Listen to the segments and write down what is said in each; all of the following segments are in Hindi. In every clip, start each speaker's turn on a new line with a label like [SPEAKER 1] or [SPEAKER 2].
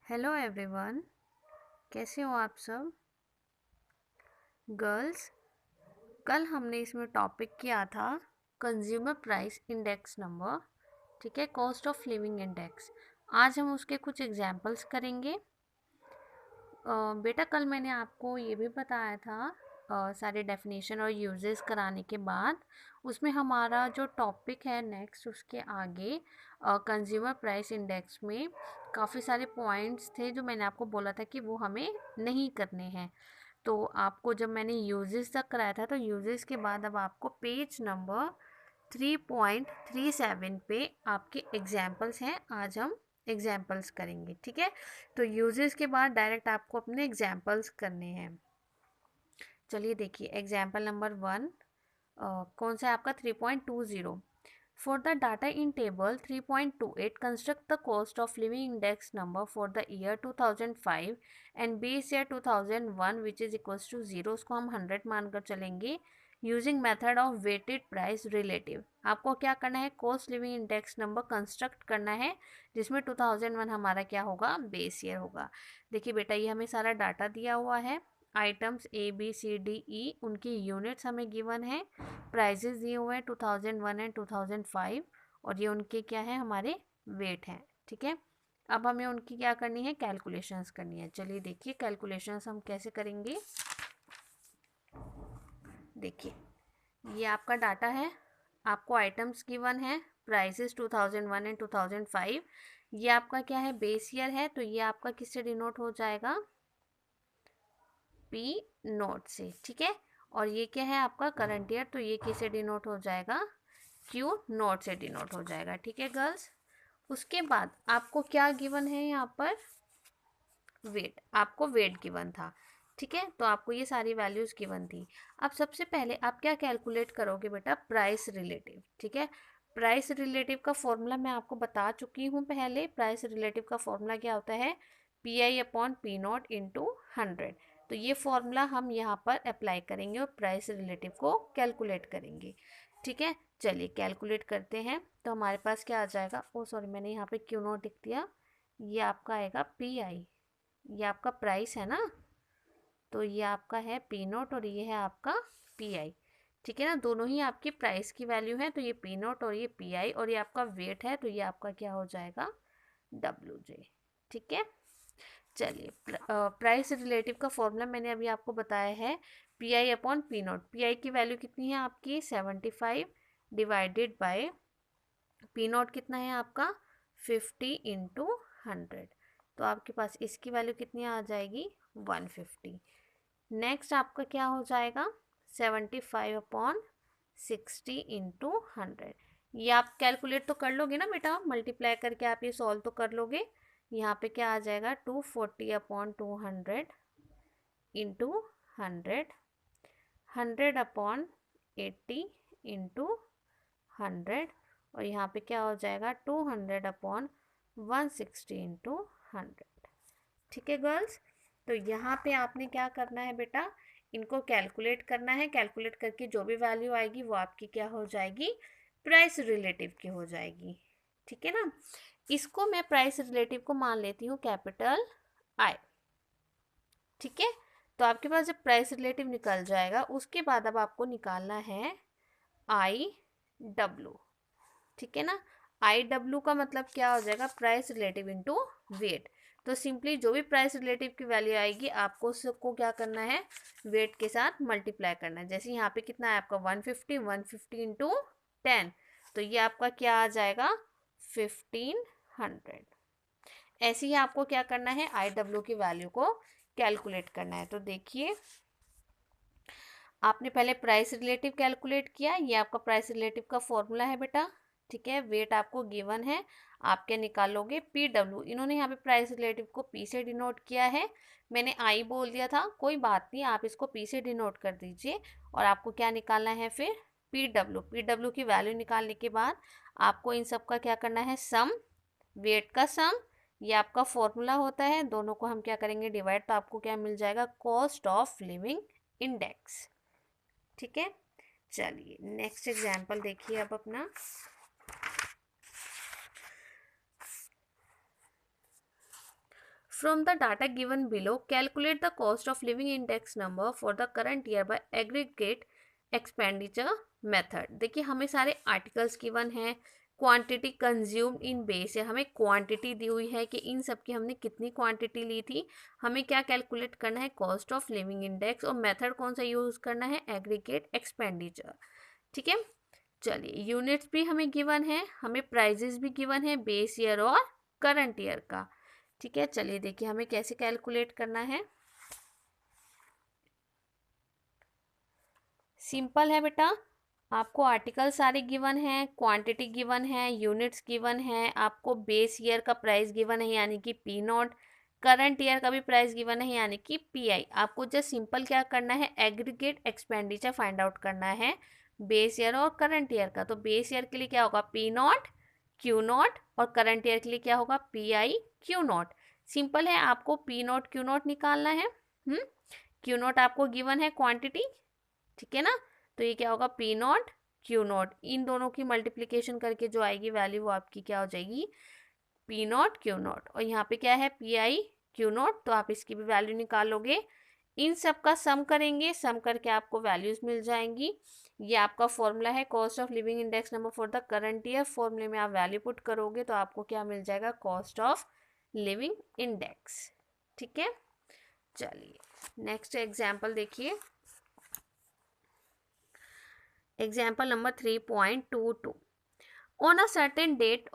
[SPEAKER 1] हेलो एवरीवन, कैसे हो आप सब। गर्ल्स, कल हमने इसमें टॉपिक किया था कंज्यूमर प्राइस इंडेक्स नंबर, ठीक है, कॉस्ट ऑफ लिविंग इंडेक्स। आज हम उसके कुछ एग्जांपल्स करेंगे। बेटा कल मैंने आपको ये भी बताया था, सारे डेफिनेशन और यूजेस कराने के बाद उसमें हमारा जो टॉपिक है नेक्स्ट, उसके आगे कंज्यूमर प्राइस इंडेक्स में काफ़ी सारे पॉइंट्स थे जो मैंने आपको बोला था कि वो हमें नहीं करने हैं। तो आपको जब मैंने यूजेस तक कराया था, तो यूजेस के बाद अब आपको पेज नंबर 3.37 पे आपके एग्जाम्पल्स हैं। आज हम एग्जाम्पल्स करेंगे, ठीक है। तो यूजेस के बाद डायरेक्ट आपको अपने एग्जाम्पल्स करने हैं। चलिए देखिए, एग्जाम्पल नंबर 1 कौन सा है आपका 3.20। For the data in table 3.28, construct the cost of living index number for the year 2005 and base year 2001 which is equals to 0। उसको हम 100 मानकर चलेंगे। Using method of weighted price relative, आपको क्या करना है, cost living index number construct करना है, जिसमें 2001 हमारा क्या होगा, बेस ईयर होगा। देखिए बेटा, ये हमें सारा डाटा दिया हुआ है। Items A B C D E, उनकी यूनिट्स हमें गिवन है। प्राइजेस दिए हुए हैं 2001 एंड 2005, और ये उनके क्या है, हमारे वेट हैं, ठीक है। अब हमें उनकी क्या करनी है, कैलकुलेशंस करनी है। चलिए देखिए कैलकुलेशंस हम कैसे करेंगे। देखिए, ये आपका डाटा है, आपको आइटम्स गिवन है, प्राइसेस 2001 एंड 2005। ये आपका क्या है, बेस ईयर है, तो ये आपका किससे डिनोट हो जाएगा, पी नोट से, ठीक है। और ये क्या है आपका करंट ईयर, तो ये किससे डिनोट हो जाएगा, क्यू नोट से डिनोट हो जाएगा, ठीक है गर्ल्स। उसके बाद आपको क्या गिवन है यहाँ पर, वेट, आपको वेट गिवन था, ठीक है। तो आपको ये सारी वैल्यूज गिवन थी। अब सबसे पहले आप क्या कैलकुलेट करोगे बेटा, प्राइस रिलेटिव, ठीक है। प्राइस रिलेटिव का फॉर्मूला मैं आपको बता चुकी हूँ पहले। प्राइस रिलेटिव का फॉर्मूला क्या होता है, P I upon P not into 100। तो ये फॉर्मूला हम यहाँ पर अप्लाई करेंगे और प्राइस रिलेटिव को कैलकुलेट करेंगे, ठीक है। चलिए कैलकुलेट करते हैं। तो हमारे पास क्या आ जाएगा, ओ सॉरी, मैंने यहाँ पे क्यू नॉट लिख दिया। ये आपका आएगा पी आई, ये आपका प्राइस है ना, तो ये आपका है पी नोट और ये है आपका पी आई, ठीक है ना। दोनों ही आपकी प्राइस की वैल्यू है, तो ये पी नोट और ये पी आई, और ये आपका वेट है, तो ये आपका क्या हो जाएगा, डब्ल्यू जे, ठीक है। चलिए, प्राइस रिलेटिव का फॉर्मूला मैंने अभी आपको बताया है, P I upon P note. P I की वैल्यू कितनी है आपकी, 75 डिवाइडेड बाय पी नोट कितना है आपका, 50 इंटू 100। तो आपके पास इसकी वैल्यू कितनी आ जाएगी, 150। नेक्स्ट आपका क्या हो जाएगा, 75 अपॉन 60 इंटू 100। ये आप कैलकुलेट तो कर लोगे ना बेटा, मल्टीप्लाई करके आप ये सॉल्व तो कर लोगे। यहाँ पे क्या आ जाएगा, 240 अपॉन 200 इंटू 100, 100 अपॉन 80 इंटू 100, और यहाँ पे क्या हो जाएगा, 200 अपॉन 160 इंटू 100, ठीक है गर्ल्स। तो यहाँ पे आपने क्या करना है बेटा, इनको कैलकुलेट करना है। कैलकुलेट करके जो भी वैल्यू आएगी वो आपकी क्या हो जाएगी, प्राइस रिलेटिव की हो जाएगी, ठीक है ना। इसको मैं प्राइस रिलेटिव को मान लेती हूँ कैपिटल आई, ठीक है। तो आपके पास जब प्राइस रिलेटिव निकल जाएगा, उसके बाद अब आपको निकालना है आई डब्ल्यू, ठीक है ना। आई डब्ल्यू का मतलब क्या हो जाएगा, प्राइस रिलेटिव इनटू वेट। तो सिंपली जो भी प्राइस रिलेटिव की वैल्यू आएगी, आपको उसको क्या करना है, वेट के साथ मल्टीप्लाई करना है। जैसे यहाँ पे कितना है आपका 150, 150 इंटू 10, तो ये आपका क्या आ जाएगा, 1500। ऐसे ही आपको क्या करना है, आई डब्ल्यू की वैल्यू को कैलकुलेट करना है। तो देखिए, आपने पहले प्राइस रिलेटिव कैलकुलेट किया, ये आपका प्राइस रिलेटिव का फॉर्मूला है बेटा, ठीक है। वेट आपको गिवन है, आप क्या निकालोगे, पी डब्ल्यू। इन्होंने यहाँ पे प्राइस रिलेटिव को पी से डिनोट किया है, मैंने आई बोल दिया था, कोई बात नहीं, आप इसको पी से डिनोट कर दीजिए। और आपको क्या निकालना है फिर, पी डब्ल्यू। पी डब्ल्यू की वैल्यू निकालने के बाद आपको इन सब का क्या करना है, सम, वेट का सम, ये आपका फॉर्मूला होता है, दोनों को हम क्या करेंगे, डिवाइड, तो आपको क्या मिल जाएगा, कॉस्ट ऑफ लिविंग इंडेक्स, ठीक है। चलिए नेक्स्ट एग्जाम्पल देखिए अब अपना। From the data given below, calculate the cost of living index number for the current year by aggregate expenditure method. देखिए हमें सारे आर्टिकल्स गिवन हैं, क्वांटिटी कंज्यूम्ड इन बेस है, हमें क्वांटिटी दी हुई है कि इन सब की हमने कितनी क्वांटिटी ली थी, हमें क्या कैलकुलेट करना है, कॉस्ट ऑफ लिविंग इंडेक्स, और मेथड कौन सा यूज करना है, एग्रीगेट एक्सपेंडिचर। ठीक है, चलिए यूनिट्स भी हमें गिवन है, हमें प्राइजेस भी गिवन है बेस ईयर और करंट ईयर का। ठीक है, चलिए देखिए हमें कैसे कैलकुलेट करना है। सिंपल है बेटा, आपको आर्टिकल सारे गिवन हैं, क्वांटिटी गिवन है, यूनिट्स गिवन है, आपको बेस ईयर का प्राइस गिवन है यानी कि पी नॉट, करंट ईयर का भी प्राइस गिवन है यानी कि पी आई। आपको जस्ट सिंपल क्या करना है, एग्रीगेट एक्सपेंडिचर फाइंड आउट करना है बेस ईयर और करंट ईयर का। तो बेस ईयर के लिए क्या होगा, पी नॉट क्यू नॉट, और करंट ईयर के लिए क्या होगा, P I Q not. Simple है, आपको पी नॉट क्यू नॉट निकालना है। क्यू नॉट आपको गिवन है क्वांटिटी, ठीक है ना, तो ये क्या होगा, पी नॉट क्यू नॉट, इन दोनों की मल्टीप्लिकेशन करके जो आएगी वैल्यू वो आपकी क्या हो जाएगी, पी नॉट क्यू नॉट, और यहाँ पे क्या है, पी आई क्यू नॉट, तो आप इसकी भी वैल्यू निकालोगे, इन सब का सम करेंगे, सम करके आपको वैल्यूज मिल जाएंगी। ये आपका फॉर्मूला है cost of living index number for the current year, फॉर्मूले में आप वैल्यू पुट करोगे तो आपको क्या मिल जाएगा, कॉस्ट ऑफ लिविंग इंडेक्स। ठीक है, चलिए नेक्स्ट एग्जाम्पल देखिए, example number 3.22. On a certain date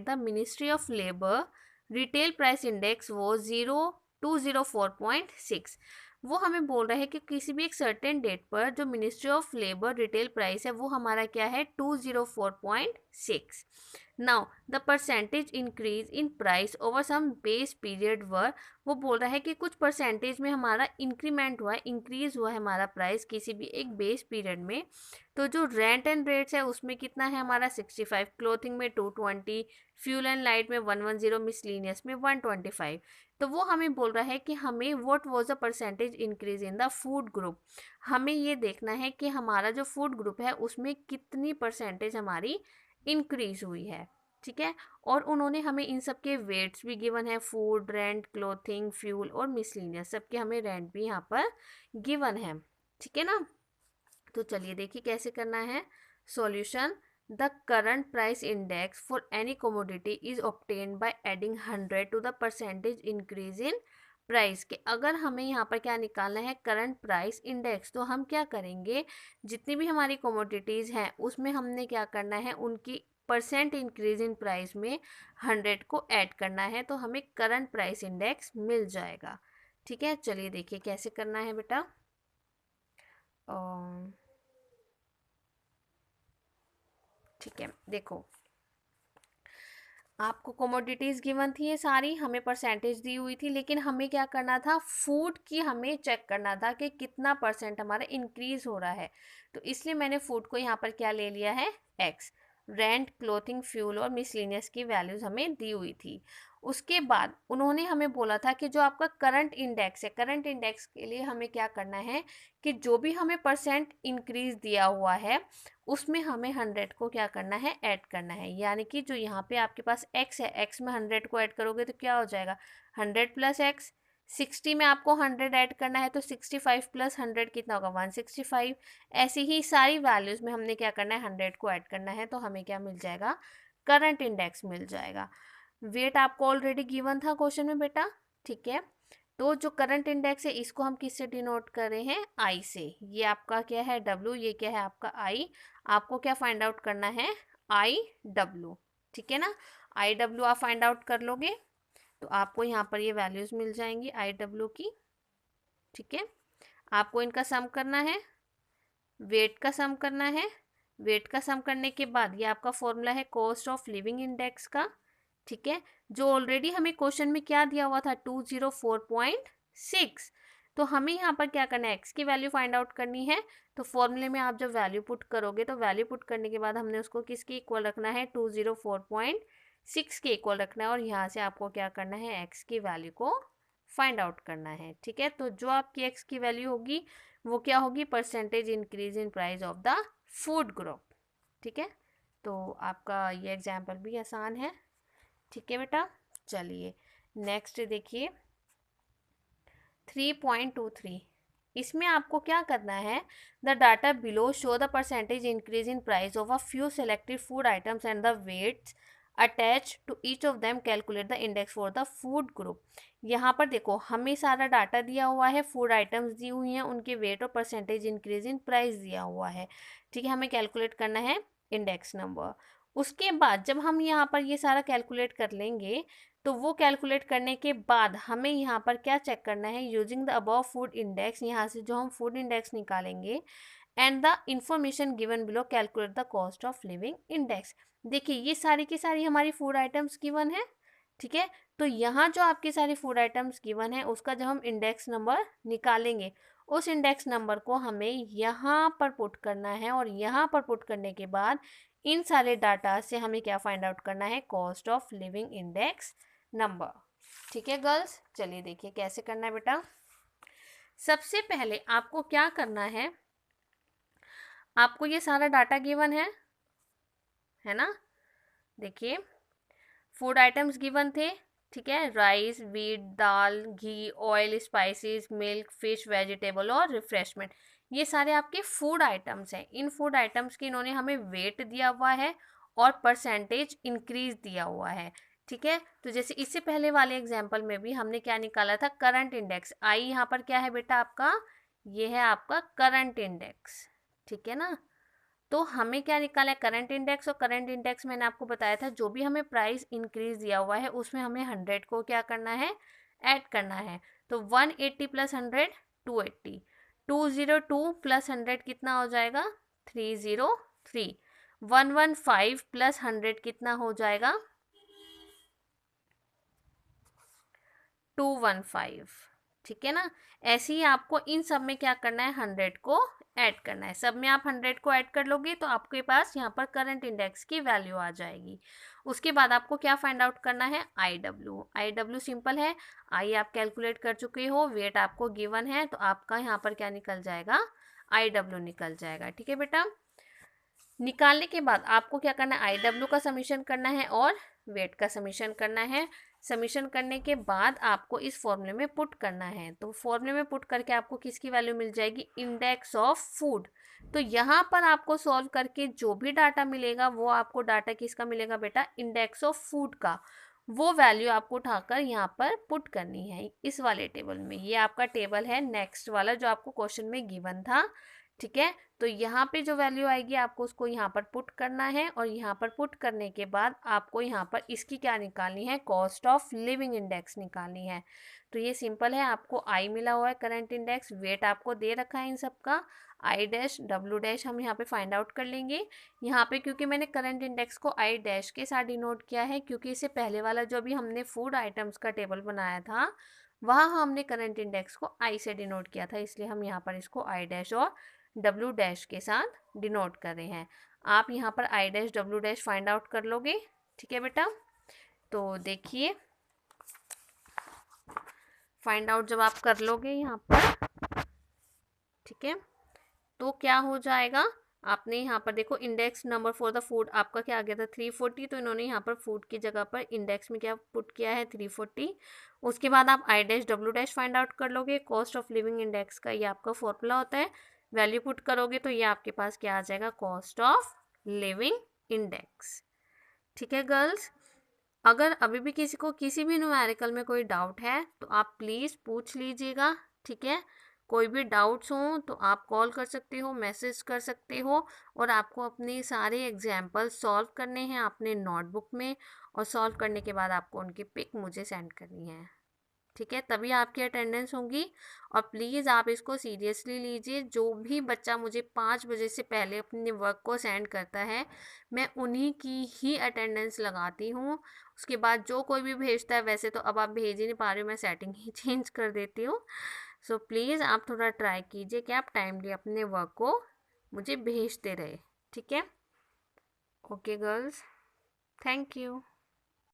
[SPEAKER 1] the Ministry of Labor retail price index was 204.6. वो हमें बोल रहा है कि किसी भी एक सर्टेन डेट पर जो ministry of labour retail price है वो हमारा क्या है, 204.6. Now the percentage increase in price over some base period वर, वो बोल रहा है कि कुछ परसेंटेज में हमारा इंक्रीमेंट हुआ है, इंक्रीज हुआ है हमारा प्राइस किसी भी एक बेस पीरियड में। तो जो रेंट एंड रेट्स है उसमें कितना है हमारा 65, क्लोथिंग में 220, फ्यूल एंड लाइट में 110, मिसलीनियस में 125। तो वो हमें बोल रहा है कि हमें what was the percentage increase in the food group, हमें ये देखना है कि हमारा जो फूड ग्रुप है उसमें कितनी परसेंटेज हमारी इंक्रीज हुई है। ठीक है, और उन्होंने हमें इन सब के वेट्स भी गिवन है, फूड, रेंट, क्लोथिंग, फ्यूल और मिसलीनियस, सबके हमें रेंट भी यहाँ पर गिवन है। ठीक है ना, तो चलिए देखिए कैसे करना है solution. The current price index for any commodity is obtained by adding 100 to the percentage increase in price के। अगर हमें यहाँ पर क्या निकालना है, करंट प्राइस इंडेक्स, तो हम क्या करेंगे, जितनी भी हमारी कमोडिटीज़ हैं उसमें हमने क्या करना है, उनकी परसेंट इंक्रीज इन प्राइस में 100 को ऐड करना है, तो हमें करंट प्राइस इंडेक्स मिल जाएगा। ठीक है, चलिए देखिए कैसे करना है बेटा। ठीक है, देखो आपको कमोडिटीज़ गिवन थी ये सारी, हमें परसेंटेज दी हुई थी, लेकिन हमें क्या करना था, फूड की हमें चेक करना था कि कितना परसेंट हमारा इंक्रीज हो रहा है। तो इसलिए मैंने फूड को यहाँ पर क्या ले लिया है, एक्स। रेंट, क्लोथिंग, फ्यूल और मिसलिनियस की वैल्यूज़ हमें दी हुई थी। उसके बाद उन्होंने हमें बोला था कि जो आपका करंट इंडेक्स है, करंट इंडेक्स के लिए हमें क्या करना है कि जो भी हमें परसेंट इंक्रीज दिया हुआ है उसमें हमें 100 को क्या करना है, ऐड करना है। यानी कि जो यहाँ पे आपके पास x है, x में 100 को ऐड करोगे तो क्या हो जाएगा, 100 प्लस एक्स। 60 में आपको 100 ऐड करना है तो 65 प्लस 100 कितना होगा, 165। ऐसी ही सारी वैल्यूज़ में हमने क्या करना है, 100 को ऐड करना है, तो हमें क्या मिल जाएगा, करंट इंडेक्स मिल जाएगा। वेट आपको ऑलरेडी गिवन था क्वेश्चन में बेटा। ठीक है, तो जो करंट इंडेक्स है इसको हम किससे डिनोट कर रहे हैं, आई से। ये आपका क्या है, डब्ल्यू, ये क्या है आपका आई। आपको क्या फाइंड आउट करना है, आई डब्ल्यू। ठीक है ना, आई डब्ल्यू आप फाइंड आउट कर लोगे तो आपको यहाँ पर ये वैल्यूज़ मिल जाएंगी आई डब्ल्यू की। ठीक है, आपको इनका सम करना है, वेट का सम करना है। वेट का सम करने के बाद ये आपका फॉर्मूला है कॉस्ट ऑफ लिविंग इंडेक्स का। ठीक है, जो ऑलरेडी हमें क्वेश्चन में क्या दिया हुआ था, 204.6। तो हमें यहाँ पर क्या करना है, एक्स की वैल्यू फाइंड आउट करनी है। तो फॉर्मूले में आप जब वैल्यू पुट करोगे तो वैल्यू पुट करने के बाद हमने उसको किसके इक्वल रखना है, 204.6 के इक्वल रखना है, और यहाँ से आपको क्या करना है, एक्स की वैल्यू को फाइंड आउट करना है। ठीक है, तो जो आपकी एक्स की वैल्यू होगी वो क्या होगी, percentage increase in price of the food group. ठीक है, तो आपका ये एग्जाम्पल भी आसान है। ठीक है बेटा, चलिए नेक्स्ट देखिए 3.23, इसमें आपको क्या करना है, the data below show the percentage increase in price of a few selected food items and the weights attach to each of them calculate the index for the food group. यहाँ पर देखो हमें सारा डाटा दिया हुआ है, फूड आइटम्स दी हुई हैं, उनके वेट और परसेंटेज इंक्रीज इन प्राइस दिया हुआ है, ठीक है। हमें कैलकुलेट करना है इंडेक्स नंबर। उसके बाद जब हम यहाँ पर ये सारा कैलकुलेट कर लेंगे तो वो कैलकुलेट करने के बाद हमें यहाँ पर क्या चेक करना है, using the above food index, यहाँ से जो हम फूड इंडेक्स निकालेंगे and the information given below calculate the cost of living index. देखिए ये सारी की सारी हमारी फूड आइटम्स गिवन है, ठीक है। तो यहाँ जो आपकी सारी फूड आइटम्स गिवन है उसका जब हम इंडेक्स नंबर निकालेंगे, उस इंडेक्स नंबर को हमें यहाँ पर पुट करना है और यहाँ पर पुट करने के बाद इन सारे डाटा से हमें क्या फाइंड आउट करना है, cost of living index number, ठीक है गर्ल्स। चलिए देखिए कैसे करना है बेटा। सबसे पहले आपको क्या करना है, आपको ये सारा डाटा गिवन है ना। देखिए फूड आइटम्स गिवन थे, ठीक है, rice, wheat, dal, ghee, oil, spices, milk, fish, vegetable और रिफ्रेशमेंट, ये सारे आपके फूड आइटम्स हैं। इन फूड आइटम्स की इन्होंने हमें वेट दिया हुआ है और परसेंटेज इंक्रीज दिया हुआ है, ठीक है। तो जैसे इससे पहले वाले एग्जाम्पल में भी हमने क्या निकाला था, करंट इंडेक्स। आई यहाँ पर क्या है बेटा आपका, ये है आपका करंट इंडेक्स, ठीक है ना। तो हमें क्या निकाला है, करंट इंडेक्स। और करंट इंडेक्स मैंने आपको बताया था जो भी हमें प्राइस इंक्रीज दिया हुआ है उसमें हमें 100 को क्या करना है, ऐड करना है। तो 180 प्लस 100 280, 202 प्लस 100 कितना हो जाएगा, 303, 115 प्लस 100 कितना हो जाएगा, 215, ठीक है ना। ऐसे ही आपको इन सब में क्या करना है, 100 को ऐड करना है। सब में आप 100 को ऐड कर लोगे तो आपके पास यहाँ पर करंट इंडेक्स की वैल्यू आ जाएगी। उसके बाद आपको क्या फाइंड आउट करना है, आई डब्ल्यू सिंपल है, आई आप कैलकुलेट कर चुके हो, वेट आपको गिवन है, तो आपका यहाँ पर क्या निकल जाएगा, आई डब्ल्यू निकल जाएगा, ठीक है बेटा। निकालने के बाद आपको क्या करना है, आई डब्ल्यू का समीशन करना है और वेट का समीशन करना है। समीशन करने के बाद आपको इस फॉर्मूले में पुट करना है। तो फॉर्मूले में पुट करके आपको किसकी वैल्यू मिल जाएगी, इंडेक्स ऑफ फूड। तो यहाँ पर आपको सॉल्व करके जो भी डाटा मिलेगा वो आपको डाटा किसका मिलेगा बेटा, इंडेक्स ऑफ फूड का। वो वैल्यू आपको उठाकर यहाँ पर पुट करनी है इस वाले टेबल में। ये आपका टेबल है नेक्स्ट वाला जो आपको क्वेश्चन में गिवन था, ठीक है। तो यहाँ पे जो वैल्यू आएगी आपको उसको यहाँ पर पुट करना है और यहाँ पर पुट करने के बाद आपको यहाँ पर इसकी क्या निकालनी है, कॉस्ट ऑफ लिविंग इंडेक्स निकालनी है। तो ये सिंपल है, आपको आई मिला हुआ है करंट इंडेक्स, वेट आपको दे रखा है इन सब का, आई डैश डब्ल्यू डैश हम यहाँ पे फाइंड आउट कर लेंगे। यहाँ पे क्योंकि मैंने करंट इंडेक्स को आई डैश के साथ डिनोट किया है क्योंकि इससे पहले वाला जो भी हमने फूड आइटम्स का टेबल बनाया था वहाँ हमने करंट इंडेक्स को आई से डिनोट किया था, इसलिए हम यहाँ पर इसको आई डैश और डब्ल्यू डैश के साथ डिनोट कर रहे हैं। आप यहाँ पर I dash W dash find out कर लोगे, ठीक है बेटा। तो देखिए फाइंड आउट जब आप कर लोगे यहाँ पर, ठीक है, तो क्या हो जाएगा, आपने यहाँ पर देखो index number for the food आपका क्या आ गया था 340, तो इन्होंने यहाँ पर फूड की जगह पर इंडेक्स में क्या पुट किया है 340। उसके बाद आप I dash W dash find out कर लोगे, कॉस्ट ऑफ लिविंग इंडेक्स का ये आपका फॉर्मूला होता है। वैल्यू पुट करोगे तो ये आपके पास क्या आ जाएगा, कॉस्ट ऑफ लिविंग इंडेक्स, ठीक है गर्ल्स। अगर अभी भी किसी को किसी भी न्यूमेरिकल में कोई डाउट है तो आप प्लीज़ पूछ लीजिएगा, ठीक है। कोई भी डाउट्स हो तो आप कॉल कर सकते हो, मैसेज कर सकते हो, और आपको अपने सारे एग्जाम्पल सॉल्व करने हैं अपने नोटबुक में, और सॉल्व करने के बाद आपको उनकी पिक मुझे सेंड करनी है, ठीक है, तभी आपकी अटेंडेंस होगी। और प्लीज़ आप इसको सीरियसली लीजिए, जो भी बच्चा मुझे 5 बजे से पहले अपने वर्क को सेंड करता है मैं उन्हीं की ही अटेंडेंस लगाती हूँ। उसके बाद जो कोई भी भेजता है, वैसे तो अब आप भेज ही नहीं पा रहे हो, मैं सेटिंग ही चेंज कर देती हूँ। सो प्लीज़ आप थोड़ा ट्राई कीजिए कि आप टाइमली अपने वर्क को मुझे भेजते रहे, ठीक है। Okay girls, thank you.